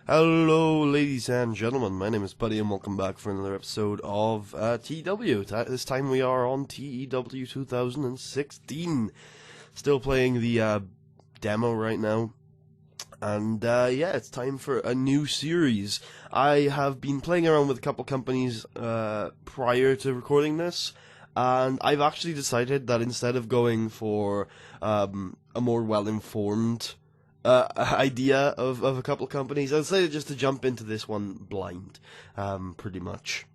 Hello, ladies and gentlemen. My name is Buddy, and welcome back for another episode of TEW. This time we are on TEW 2016. Still playing the demo right now. And yeah, it's time for a new series. I have been playing around with a couple companies prior to recording this, and I've actually decided that instead of going for a more well-informed idea of a couple of companies, I decided just to jump into this one blind, pretty much.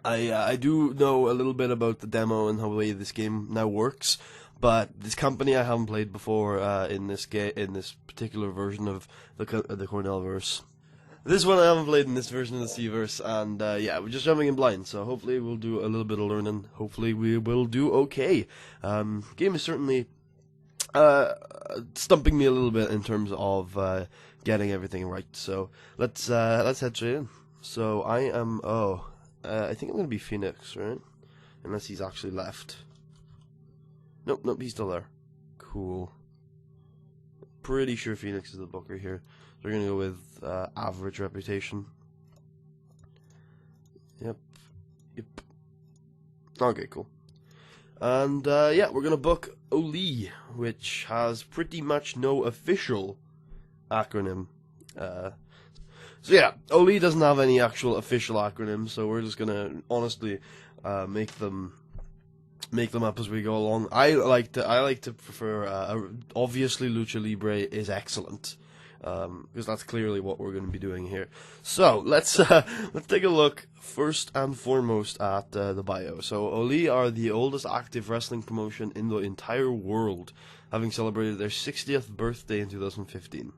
I do know a little bit about the demo and how the way this game now works, but this company I haven't played before in this particular version of the Cornellverse. This one I haven't played in this version of the C-verse, and yeah, we're just jumping in blind, so hopefully we'll do a little bit of learning. Hopefully we will do okay. Game is certainly stumping me a little bit in terms of getting everything right. So let's head straight in. So I am I think I'm gonna be Phoenix, right? Unless he's actually left. Nope, he's still there. Cool. Pretty sure Phoenix is the booker here. So we're gonna go with average reputation. Yep. Okay, cool. And yeah, we're gonna book OLLIE, which has pretty much no official acronym. So yeah, OLLIE doesn't have any actual official acronym, so we're just gonna honestly make them up as we go along. I like to prefer. Obviously, Lucha Libre is excellent. Because that's clearly what we're going to be doing here. So let's take a look first and foremost at the bio. So OLLIE are the oldest active wrestling promotion in the entire world, having celebrated their 60th birthday in 2015.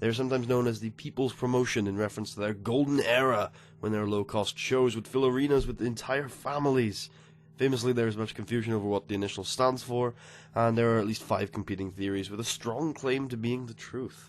They are sometimes known as the People's Promotion in reference to their golden era, when their low-cost shows would fill arenas with entire families. Famously, there is much confusion over what the initial stands for, and there are at least 5 competing theories with a strong claim to being the truth.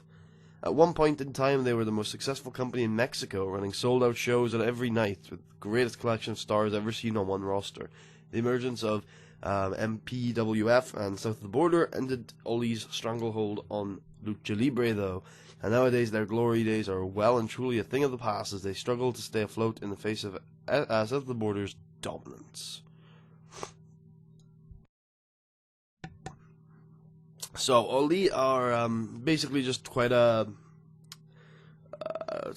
At one point in time, they were the most successful company in Mexico, running sold-out shows at every night, with the greatest collection of stars ever seen on one roster. The emergence of MPWF and South of the Border ended OLLIE's stranglehold on Lucha Libre, though, and nowadays their glory days are well and truly a thing of the past as they struggle to stay afloat in the face of South of the Border's dominance. So OLLIE are basically just quite a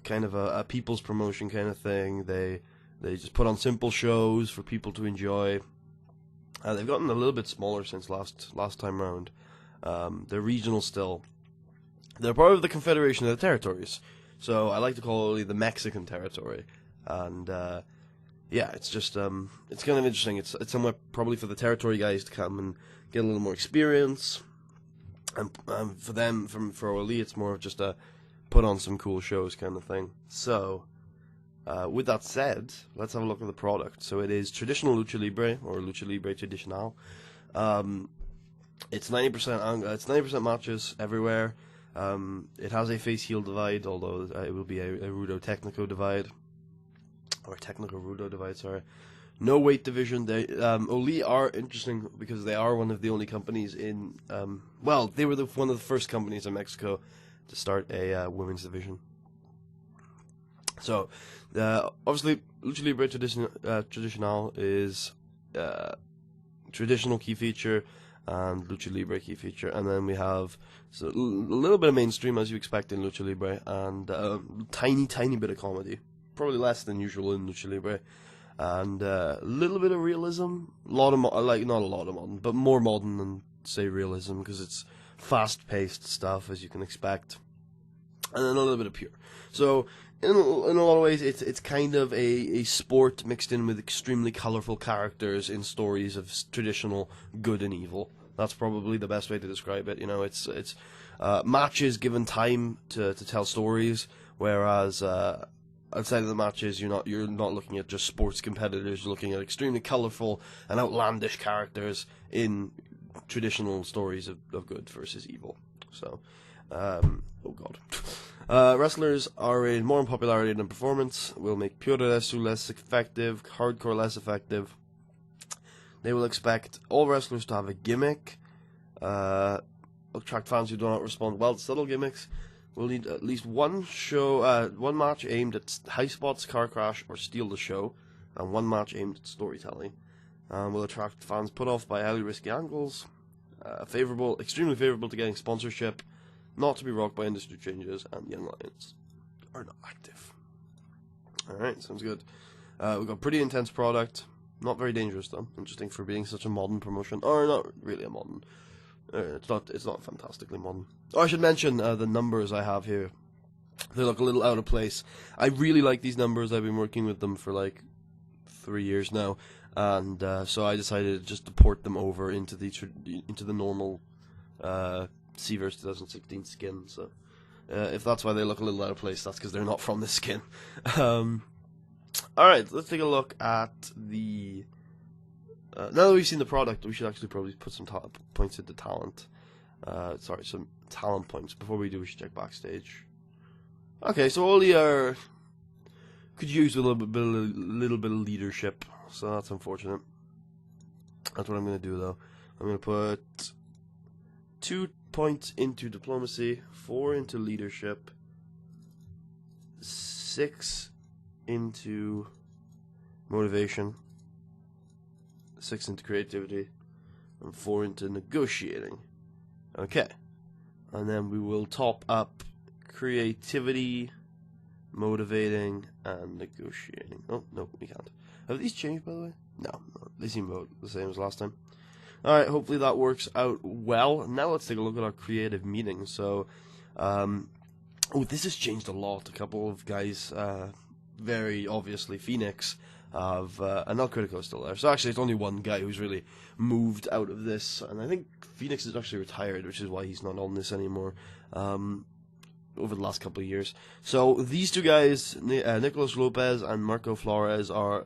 kind of a people's promotion kind of thing. They just put on simple shows for people to enjoy. They've gotten a little bit smaller since last time round. They're regional still. They're part of the Confederation of the Territories. So I like to call OLLIE the Mexican territory. And yeah, it's just it's kind of interesting. It's somewhat probably for the territory guys to come and get a little more experience. And for them, for OLLIE, it's more of just a put on some cool shows kind of thing. So, with that said, let's have a look at the product. So it is traditional Lucha Libre, or Lucha Libre Tradicional. It's 90% matches everywhere. It has a face-heel divide, although it will be a Rudo Technico divide. Or Technico Rudo divide, sorry. No weight division. OLLIE are interesting because they are one of the only companies in. Well, they were one of the first companies in Mexico to start a women's division. So, obviously, Lucha Libre Tradicional is traditional key feature and Lucha Libre key feature, and then we have a little bit of mainstream as you expect in Lucha Libre, and a tiny bit of comedy, probably less than usual in Lucha Libre. And a little bit of realism, not a lot of modern, but more modern than, say, realism, because it's fast-paced stuff, as you can expect, and then a little bit of pure. So, in a lot of ways, it's kind of a sport mixed in with extremely colourful characters in stories of traditional good and evil. That's probably the best way to describe it. You know, it's matches given time to tell stories, whereas outside of the matches, you're not looking at just sports competitors. You're looking at extremely colourful and outlandish characters in traditional stories of good versus evil. So, oh god. Wrestlers are in more in popularity than performance. Will make Puroresu less effective, hardcore less effective. They will expect all wrestlers to have a gimmick. Attract fans who do not respond well to subtle gimmicks. We'll need at least one match aimed at high spots, car crash, or steal the show, and one match aimed at storytelling. Will attract fans put off by highly risky angles. Extremely favorable to getting sponsorship, not to be rocked by industry changes, and Young Lions are not active. Alright, sounds good. We've got pretty intense product, not very dangerous though. Interesting for being such a modern promotion, or not really a modern. It's not fantastically modern. Oh, I should mention the numbers I have here. They look a little out of place. I really like these numbers. I've been working with them for like 3 years now. And so I decided just to port them over into the normal Seaverse 2016 skin. So if that's why they look a little out of place, that's because they're not from this skin. Alright, let's take a look at the... now that we've seen the product, we should actually probably put some points into talent. Some talent points. Before we do, we should check backstage. Okay, so OLLIE could use a little bit of leadership. So that's unfortunate. That's what I'm going to do, though. I'm going to put 2 points into diplomacy, 4 into leadership, 6 into motivation, 6 into creativity, and 4 into negotiating. Okay. And then we will top up creativity, motivating, and negotiating. Oh, no, we can't. Have these changed, by the way? No, they seem about the same as last time. Alright, hopefully that works out well. Now let's take a look at our creative meeting. So, this has changed a lot. A couple of guys, very obviously Phoenix, and El Critico's still there. So actually, it's only one guy who's really moved out of this. And I think Phoenix is actually retired, which is why he's not on this anymore. Over the last couple of years. So these two guys, Nicolas Lopez and Marcos Flores, are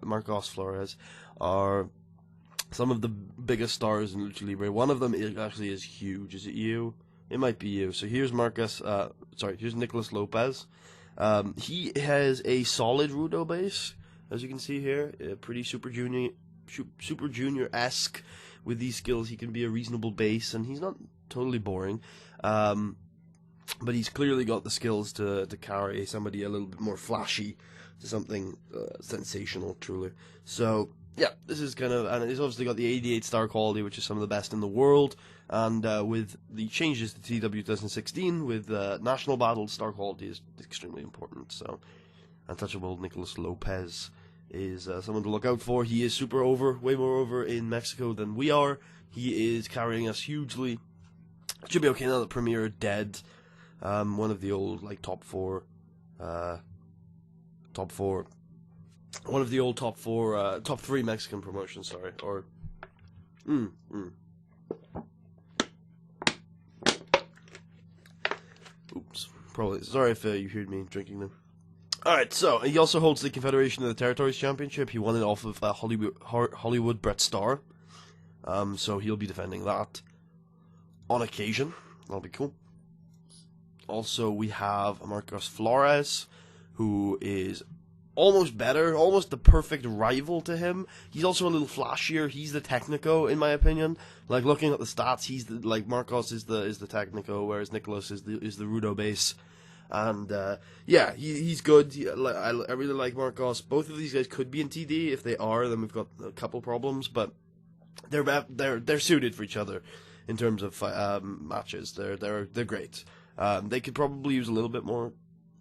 some of the biggest stars in Lucha Libre. One of them actually is huge. Is it you? It might be you. So here's here's Nicolas Lopez. He has a solid Rudo base, as you can see here. Pretty Super Junior-esque with these skills. He can be a reasonable base, and he's not totally boring. But he's clearly got the skills to carry somebody a little bit more flashy to something sensational, truly. So, yeah, this is and he's obviously got the 88 star quality, which is some of the best in the world. And with the changes to TEW2016, with national battles, star quality is extremely important. So, untouchable Nicolas Lopez is someone to look out for. He is way more over in Mexico than we are. He is carrying us hugely. Should be okay now that Premier are dead. One of the old top 3 Mexican promotions. Sorry, or oops, probably. Sorry if you heard me drinking them. All right, so he also holds the Confederation of the Territories Championship. He won it off of Hollywood Brett Starr. So he'll be defending that on occasion. That'll be cool. Also, we have Marcos Flores, who is almost the perfect rival to him. He's also a little flashier. He's the Technico, in my opinion. Like, looking at the stats, Marcos is the Technico, whereas Nicolas is the Rudo base. And yeah, he's good. I really like Marcos. Both of these guys could be in TD. If they are, then we've got a couple problems. But they're suited for each other in terms of matches. They're great. They could probably use a little bit more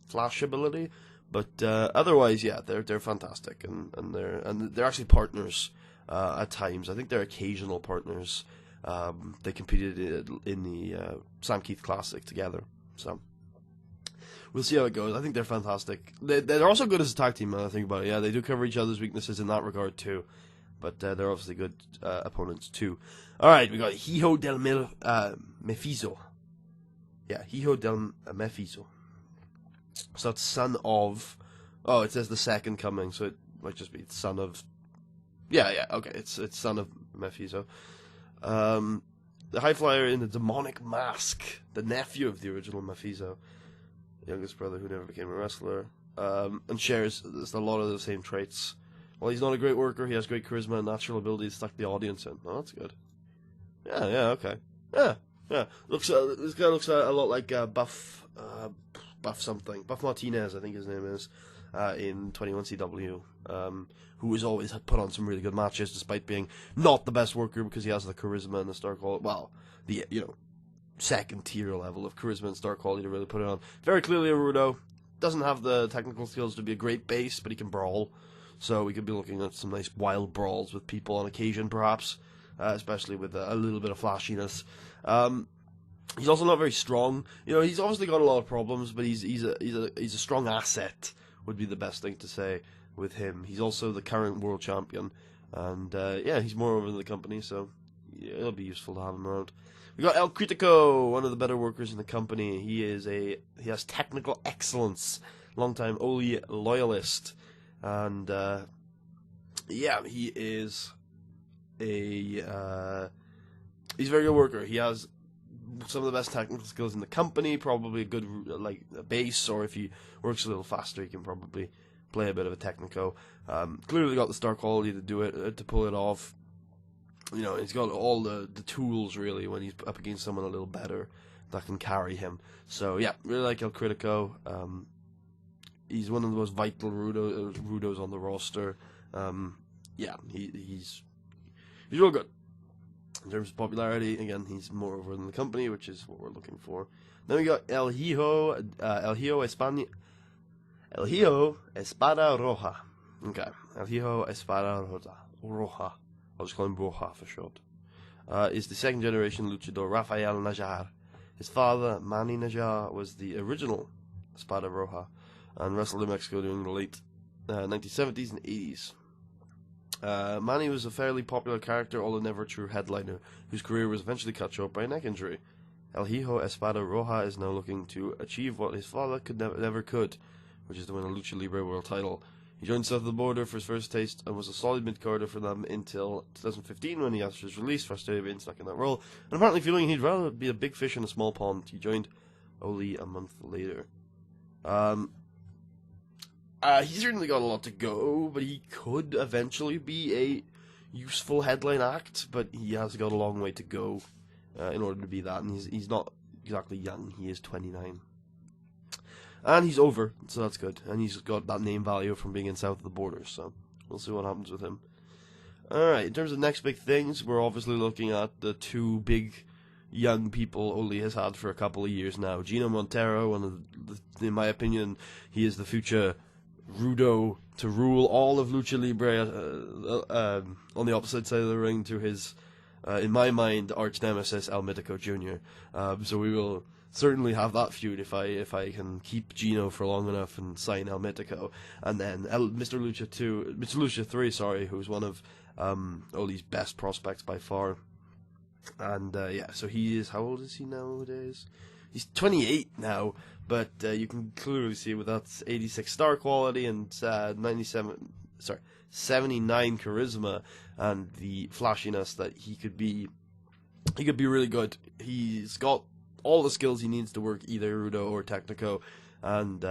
flash ability, but otherwise, yeah, they're fantastic, and they're actually partners at times. I think they're occasional partners. They competed in the Sam Keith Classic together, so we'll see how it goes. I think they're fantastic. They're also good as a tag team. Now I think about it. Yeah, they do cover each other's weaknesses in that regard too, but they're obviously good opponents too. All right, we got Hijo del Mefizo. Yeah, Hijo del Mefizo. So that's son of... Oh, it says the second coming, so it might just be son of... Yeah, okay, it's son of Mefizo. The high flyer in the demonic mask, the nephew of the original Mefizo, youngest brother who never became a wrestler, and shares a lot of the same traits. While he's not a great worker, he has great charisma and natural ability to suck the audience in. Oh, that's good. Yeah, okay. Yeah. This guy looks a lot like Buff. Buff something. Buff Martinez, I think his name is, in 21CW, who has always put on some really good matches, despite being not the best worker, because he has the charisma and the star quality, well, the, second tier level of charisma and star quality to really put it on. Very clearly a Rudo. Doesn't have the technical skills to be a great base, but he can brawl. So we could be looking at some nice wild brawls with people on occasion, perhaps, especially with a little bit of flashiness. He's also not very strong. He's obviously got a lot of problems, but he's a strong asset, would be the best thing to say with him. He's also the current world champion, and he's more over in the company, so it'll be useful to have him around. We got El Critico, one of the better workers in the company. He has technical excellence, longtime OLLIE loyalist, and he is he's a very good worker. He has some of the best technical skills in the company, probably a good base, or if he works a little faster, he can probably play a bit of a technico. Clearly got the star quality to do it, to pull it off. He's got all the tools, really, when he's up against someone a little better that can carry him. So, yeah, really like El Critico. He's one of the most vital Rudos on the roster. He's real good. In terms of popularity, again, he's more over in the company, which is what we're looking for. Then we got El Hijo Espada Roja. Okay, El Hijo Espada Roja. I'll just call him Roja for short. Is the second generation luchador Rafael Najar. His father, Manny Najar, was the original Espada Roja and wrestled in Mexico during the late 1970s and 80s. Manny was a fairly popular character, although never a true headliner, whose career was eventually cut short by a neck injury. El Hijo Espada Roja is now looking to achieve what his father never could, which is to win a Lucha Libre World title. He joined South of the Border for his first taste and was a solid mid-carder for them until 2015 when he after his release, frustrated being stuck in that role, and apparently feeling he'd rather be a big fish in a small pond. He joined OLLIE a month later. He's certainly got a lot to go, but he could eventually be a useful headline act, but he has got a long way to go in order to be that, and he's not exactly young. He is 29. And he's over, so that's good. And he's got that name value from being in South of the Border, so we'll see what happens with him. Alright, in terms of next big things, we're obviously looking at the two big young people OLLIE has had for a couple of years now. Gino Montero, in my opinion, he is the future Rudo to rule all of Lucha Libre on the opposite side of the ring to his, in my mind, arch nemesis El Mitico Jr. So we will certainly have that feud if I can keep Gino for long enough and sign El Mitico, and then Mr. Lucha 3, who's one of OLLIE's best prospects by far, and so he is, how old is he nowadays? He's 28 now, but you can clearly see with that 86 star quality and 79 charisma and the flashiness that he could be really good. He's got all the skills he needs to work either Rudo or Technico, and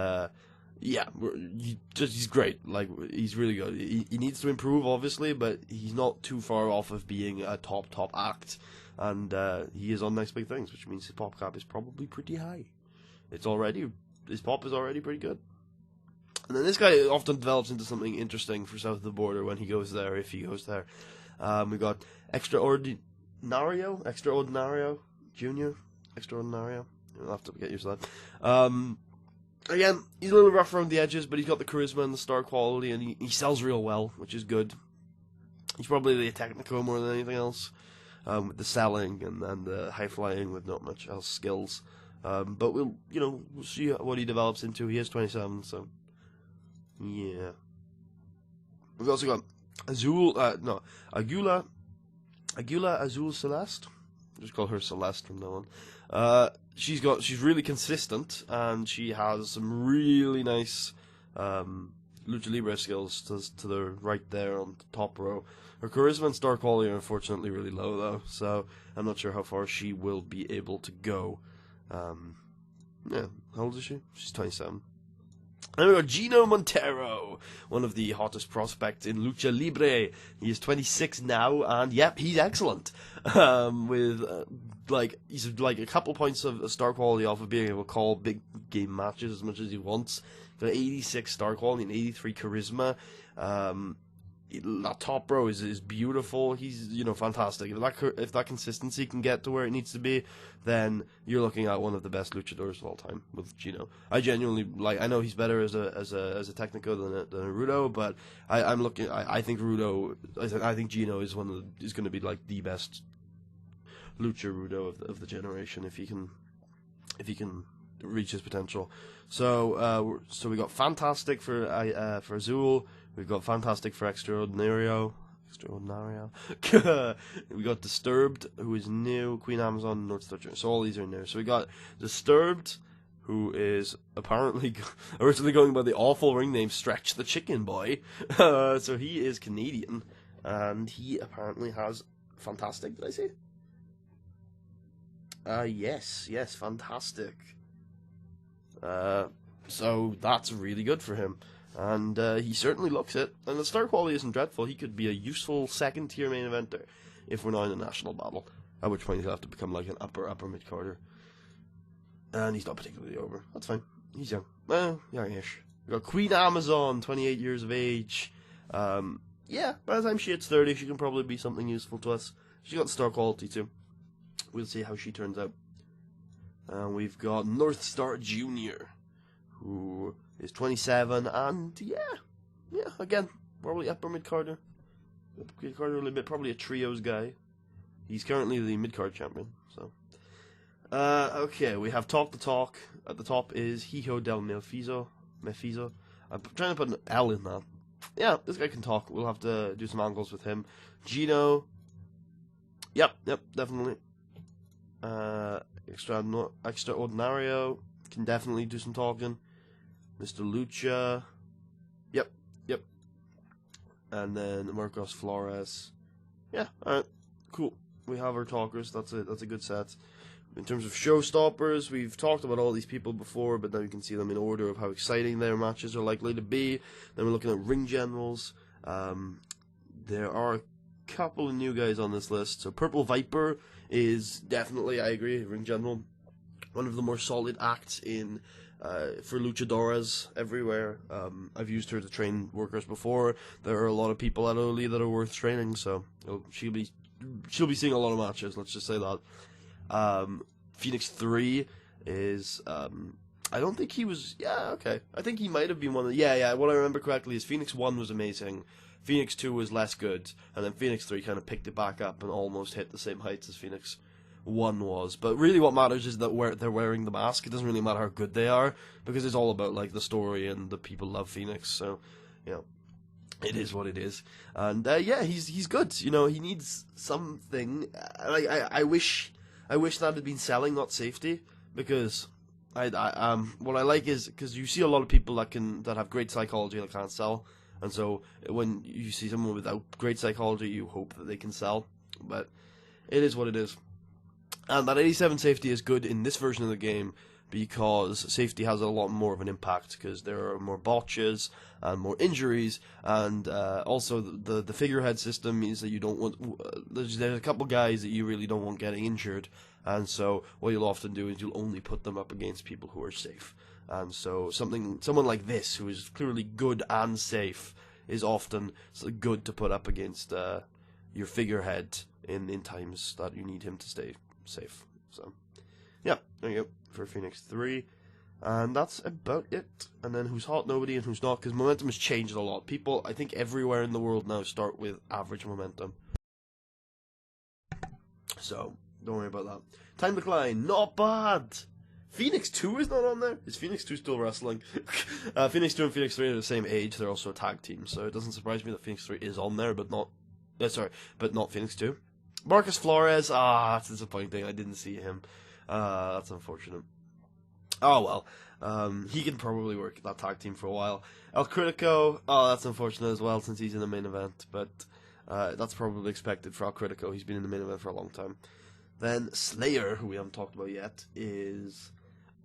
he's great. Like, he's really good. He needs to improve, obviously, but he's not too far off of being a top act, and he is on next big things, which means his pop cap is probably pretty high. His pop is already pretty good. And then this guy often develops into something interesting for South of the Border when he goes there, if he goes there. We got Extraordinario Jr. Extraordinario. You'll have to get used to that. Again, he's a little rough around the edges, but he's got the charisma and the star quality, and he sells real well, which is good. He's probably the Technico more than anything else, with the selling and the high flying with not much else skills. But we'll see what he develops into. He is 27, so yeah. We've also got Aguila Azul Celeste. Just call her Celeste from now on. She's really consistent, and she has some really nice Lucha Libre skills to the right there on the top row. Her charisma and star quality are unfortunately really low, though, so I'm not sure how far she will be able to go. How old is she? She's 27. Then we got Gino Montero, one of the hottest prospects in Lucha Libre. He is 26 now, and yep, he's excellent. He's like a couple points of star quality off of being able to call big game matches as much as he wants. Got 86 star quality and 83 charisma. That top row is beautiful. He's, fantastic. If that consistency can get to where it needs to be, then you're looking at one of the best luchadors of all time with Gino. I genuinely I know he's better as a technico than a Rudo, but I think Gino is is going to be like the best lucha Rudo of the generation if he can reach his potential. So we got Fantastic for Azul. We've got Fantastic for Extraordinario. We got Disturbed, who is new. Queen Amazon, North Star. So all these are new. So we got Disturbed, who is apparently originally going by the awful ring name Stretch the Chicken Boy. So he is Canadian, and he apparently has Fantastic. Did I say? Yes, Fantastic. So that's really good for him. And he certainly looks it. And the star quality isn't dreadful. He could be a useful second-tier main eventer if we're not in a national battle. At which point he'll have to become like an upper mid-carder. And he's not particularly over. That's fine. He's young. Youngish. We got Queen Amazon, 28 years of age. By the time she hits 30, she can probably be something useful to us. She got the star quality too. We'll see how she turns out. We've got North Star Jr., who is 27, and again, probably upper mid-carder. Mid-carder a little bit, probably a trios guy. He's currently the mid-card champion, so. Okay, we have Talk the Talk. At the top is Hijo del Mefizo. I'm trying to put an L in that. Yeah, this guy can talk. We'll have to do some angles with him. Gino. Yep, definitely. Extraordinario can definitely do some talking. Mr. Lucha. Yep. And then Marcos Flores. Yeah, alright. Cool. We have our talkers. That's a good set. In terms of showstoppers, we've talked about all these people before, but now you can see them in order of how exciting their matches are likely to be. Then we're looking at ring generals. There are a couple of new guys on this list. So Purple Viper is definitely, I agree, ring general. One of the more solid acts for luchadoras everywhere. I've used her to train workers before. There are a lot of people at OLLIE that are worth training, so she'll be seeing a lot of matches. Let's just say that. Phoenix 3 is I don't think he was. Yeah, okay. I think he might have been one of. Yeah. What I remember correctly is Phoenix 1 was amazing. Phoenix 2 was less good, and then Phoenix 3 kind of picked it back up and almost hit the same heights as Phoenix 1 was. But really what matters is that they're wearing the mask. It doesn't really matter how good they are, because it's all about like the story, and the people love Phoenix, so it is what it is. And he's good. He needs something. I wish that had been selling, not safety, because what I like is because you see a lot of people that have great psychology that can't sell. And so when you see someone without great psychology, you hope that they can sell. But it is what it is. And that 87 safety is good in this version of the game because safety has a lot more of an impact because there are more botches and more injuries. And also the figurehead system means that you don't want... There's a couple guys that you really don't want getting injured. And so what you'll often do is you'll only put them up against people who are safe. And so someone like this, who is clearly good and safe, is often good to put up against your figurehead in times that you need him to stay safe. So, yeah, there you go for Phoenix 3. And that's about it. And then who's hot, nobody, and who's not, because momentum has changed a lot. People, I think everywhere in the world now start with average momentum. So, don't worry about that. Time decline, not bad! Phoenix 2 is not on there? Is Phoenix 2 still wrestling? Phoenix 2 and Phoenix 3 are the same age. They're also a tag team, so it doesn't surprise me that Phoenix 3 is on there, but not Phoenix 2. Marcos Flores, that's disappointing. I didn't see him. That's unfortunate. Oh well. He can probably work that tag team for a while. El Critico, that's unfortunate as well since he's in the main event, but that's probably expected for El Critico. He's been in the main event for a long time. Then Slayer, who we haven't talked about yet, is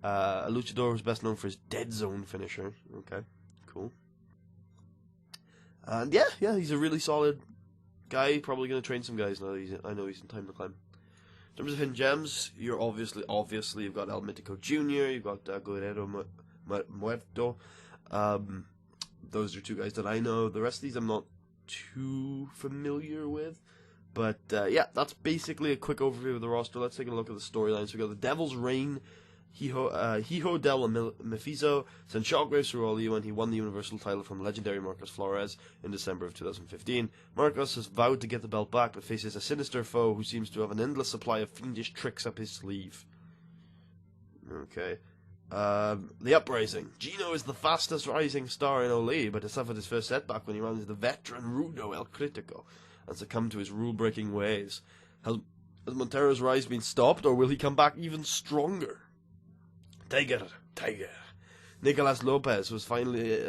A luchador who's best known for his dead zone finisher. Okay, cool. And yeah, he's a really solid guy. Probably going to train some guys now. I know he's in time to climb. In terms of hidden gems, you're obviously you've got El Mítico Jr., you've got Guerrero Muerto. Those are two guys that I know. The rest of these I'm not too familiar with. But yeah, that's basically a quick overview of the roster. Let's take a look at the storylines. We got the Devil's Reign. Hijo del Mephisto sent shockwaves through OLLIE when he won the Universal title from legendary Marcos Flores in December of 2015. Marcos has vowed to get the belt back, but faces a sinister foe who seems to have an endless supply of fiendish tricks up his sleeve. Okay. The Uprising. Gino is the fastest rising star in OLLIE, but has suffered his first setback when he ran into the veteran Rudo El Critico and succumbed to his rule-breaking ways. Has Montero's rise been stopped, or will he come back even stronger? Tiger. Nicolas Lopez was firmly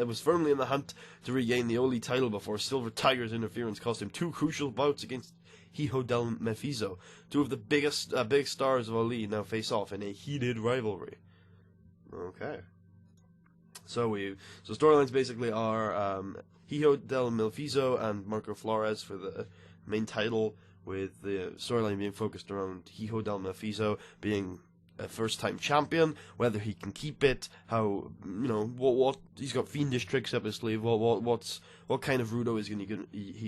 in the hunt to regain the OLLIE title before Silver Tiger's interference cost him 2 crucial bouts against Hijo del Mephisto. 2 of the big stars of OLLIE now face off in a heated rivalry. Okay. So storylines basically are Hijo del Mephisto and Marco Flores for the main title, with the storyline being focused around Hijo del Mephisto being a first-time champion, whether he can keep it, how, what he's got fiendish tricks up his sleeve, what kind of Rudo is he going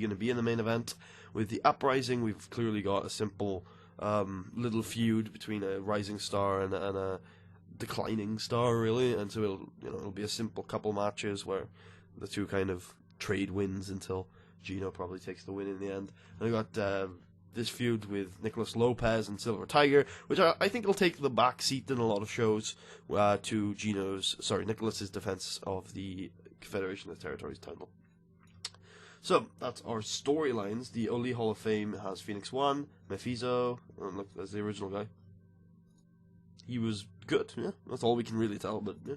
to be in the main event. With the Uprising, we've clearly got a simple little feud between a rising star and a declining star, really, and so it'll be a simple couple matches where the two kind of trade wins until Gino probably takes the win in the end. And we got this feud with Nicolas Lopez and Silver Tiger, which I think will take the back seat in a lot of shows to Nicolas's defense of the Confederation of Territories title. So that's our storylines. The OLLIE Hall of Fame has Phoenix 1, Mephisto, look, that's the original guy. He was good, yeah. That's all we can really tell, but yeah.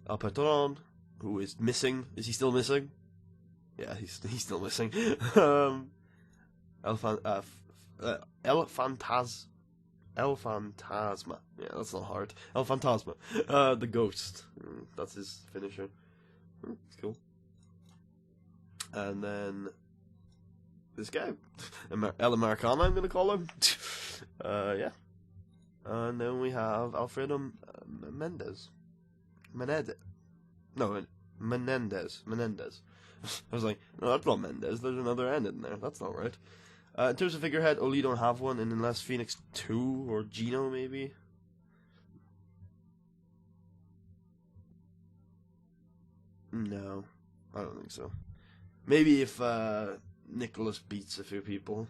El Patron, who is missing. Is he still missing? Yeah, he's still missing. El Fantasma. Yeah, that's not hard. El Fantasma. The Ghost. That's his finisher. It's cool. And then this guy, El Americano, I'm gonna call him. Yeah. And then we have Alfredo Menendez. No, Menendez. I was like, no, that's not Mendez. There's another N in there. That's not right. In terms of figurehead, OLLIE don't have one, and unless Phoenix 2 or Gino, maybe. No, I don't think so. Maybe if Nicolas beats a few people.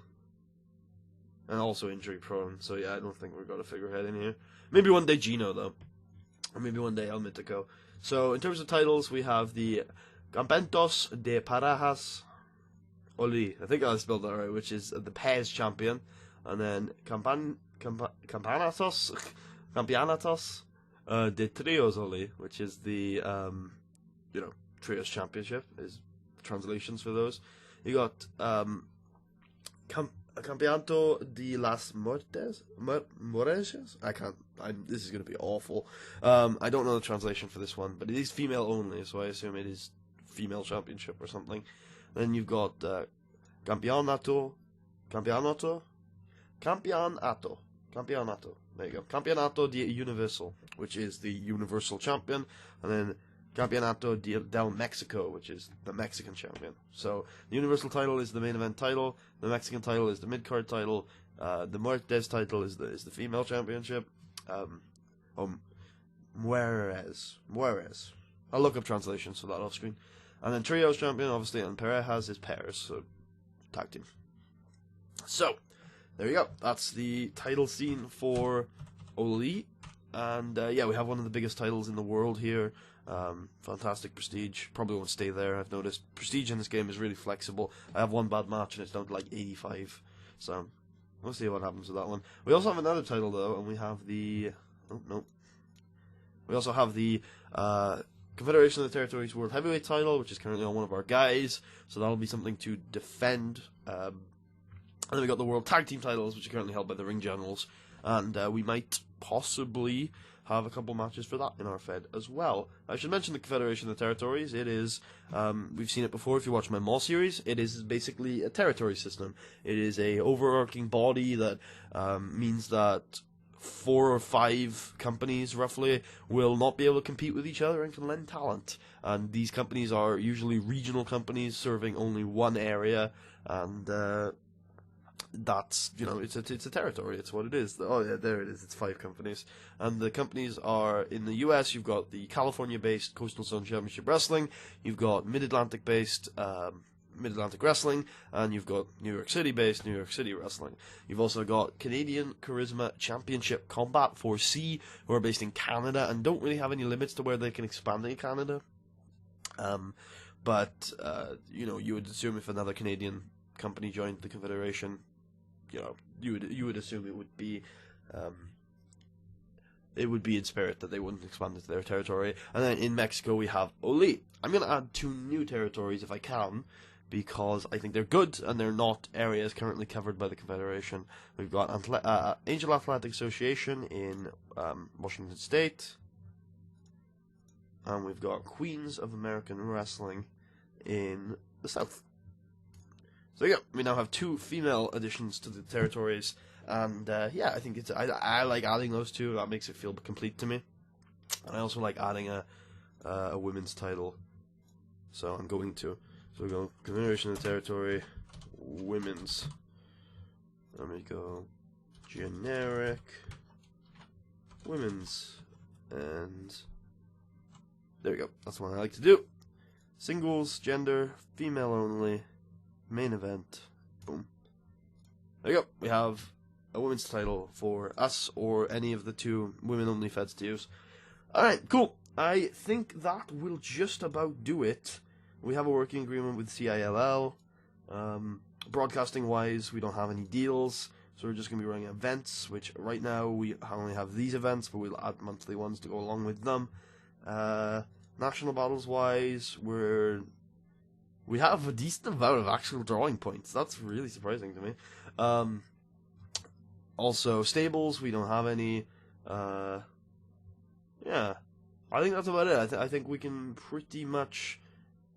And also injury prone, so yeah, I don't think we've got a figurehead in here. Maybe one day Gino, though. Or maybe one day El Mítico. So, in terms of titles, we have the Campeonatos de Parejas OLLIE. I think I spelled that right, which is the pairs champion. And then Campeonatos de Trios OLLIE, which is the, Trios Championship, is translations for those. You got, Campeonato de las Muertes? This is going to be awful. I don't know the translation for this one, but it is female only, so I assume it is female championship or something. Then you've got Campeonato. There you go. Campeonato de Universal, which is the Universal Champion, and then Campeonato del Mexico, which is the Mexican champion. So the Universal title is the main event title. The Mexican title is the mid-card title. The Muertes title is the female championship. Mueres. I'll look up translations for that off screen. And then Trios champion, obviously, and Parejas is pairs, so tag team. So there you go. That's the title scene for OLLIE. And yeah, we have one of the biggest titles in the world here. Fantastic prestige. Probably won't stay there. I've noticed prestige in this game is really flexible. I have one bad match and it's down to like 85. So we'll see what happens with that one. We also have another title though, and we have the we also have the Confederation of the Territories World Heavyweight title, which is currently on one of our guys. So that'll be something to defend. And then we got the World Tag Team titles, which are currently held by the Ring Generals. and we might possibly have a couple matches for that in our Fed as well. I should mention the Confederation of the Territories. It is, we've seen it before if you watch my Mall series, it is basically a territory system. It is a overarching body that means that 4 or 5 companies, roughly, will not be able to compete with each other and can lend talent. And these companies are usually regional companies serving only one area, and that's, you know, it's a territory. It's what it is. Oh yeah, there it is. It's 5 companies, and the companies are in the U.S. You've got the California-based Coastal Zone Championship Wrestling. You've got Mid-Atlantic-based Mid-Atlantic Wrestling, and you've got New York City-based New York City Wrestling. You've also got Canadian Charisma Championship Combat 4C, who are based in Canada and don't really have any limits to where they can expand in Canada. But you know, you would assume if another Canadian company joined the Confederation, you know, you would assume it would be in spirit that they wouldn't expand into their territory. And then in Mexico we have OLLIE. I'm going to add 2 new territories if I can, because I think they're good and they're not areas currently covered by the Confederation. We've got Angel Athletic Association in Washington State, and we've got Queens of American Wrestling in the South. So yeah, we now have 2 female additions to the territories, and yeah, I think I like adding those 2. That makes it feel complete to me. And I also like adding a women's title, so I'm going to. So we go Confederation of the Territory, women's. Let me go generic, women's, and there we go. That's what I like to do. Singles, gender, female only, main event. Boom. There you go. We have a women's title for us or any of the 2 women-only feds to use. Alright, cool. I think that will just about do it. We have a working agreement with CILL. Broadcasting-wise, we don't have any deals, so we're just going to be running events, which right now we only have these events, but we'll add monthly ones to go along with them. National battles-wise, we have a decent amount of actual drawing points. That's really surprising to me. Also, stables, we don't have any. Yeah, I think that's about it. I think we can pretty much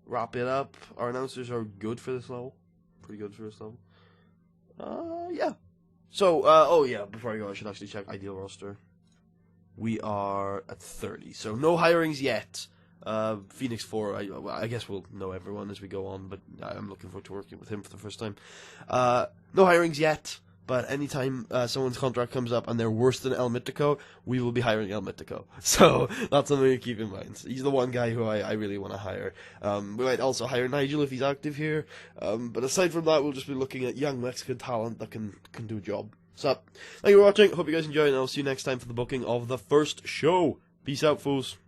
wrap it up. Our announcers are good for this level. Pretty good for this level. Yeah. So, oh yeah, before I go, I should actually check ideal roster. We are at 30, so no hirings yet. Phoenix 4, I guess we'll know everyone as we go on, but I'm looking forward to working with him for the first time. No hirings yet, but anytime someone's contract comes up and they're worse than El Mitico, we will be hiring El Mitico. So that's something to keep in mind. He's the one guy who I really want to hire. We might also hire Nigel if he's active here, but aside from that, we'll just be looking at young Mexican talent that can do a job. So, thank you for watching, hope you guys enjoyed, and I'll see you next time for the booking of the first show. Peace out, fools.